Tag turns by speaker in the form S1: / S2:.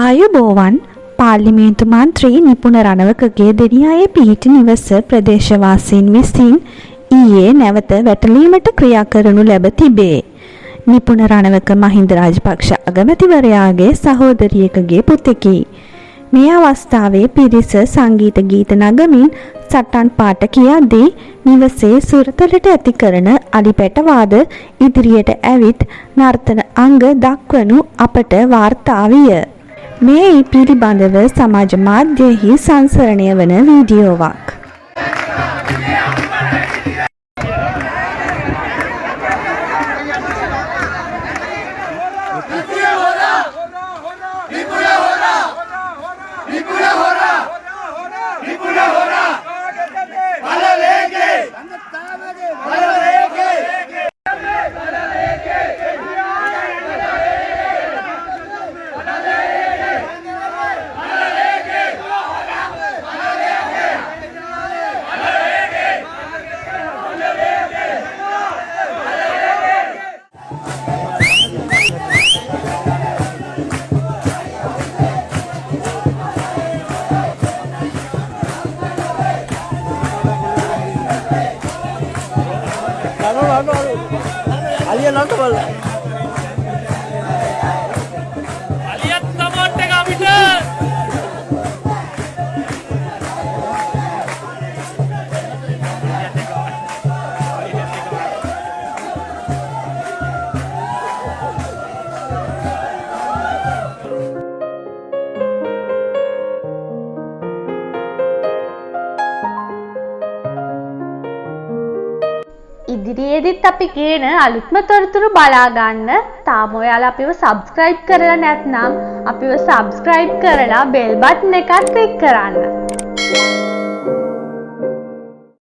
S1: ආයුබෝවන් පාර්ලිමේන්තු මන්ත්‍රී නිපුණ රණවකගේ දෙනියායේ පිහිටි නිවස ප්‍රදේශවාසීන් විසින් ඊයේ නැවත වැටලීමට ක්‍රියා කරනු ලැබ තිබේ. නිපුණ රණවක මහින්ද රාජපක්ෂ අගමැතිවරයාගේ සහෝදරියකගේ පුතෙකි. මේ අවස්ථාවේ පිරිස සංගීත ගීත නගමින් සටන් පාට කියද්දී නිවසේ සුරතලට ඇති කරන අලිපැටවාද ඉදිරියට ඇවිත් නර්තන අංග දක්වනු අපට වාර්තා විය. මේ පිළිබඳව සමාජ මාධ්‍යයෙහි සංසරණය වන වීඩියෝවක්.
S2: Alian nanti balik.
S3: Alian sama tengah bisa.
S4: ඉදිරියේදීත් අපි කියන අලුත්ම තොරතුරු බලා ගන්න තාම ඔයාලා අපිව subscribe කරලා නැත්නම් අපිව subscribe කරලා bell button එකත් click කරන්න.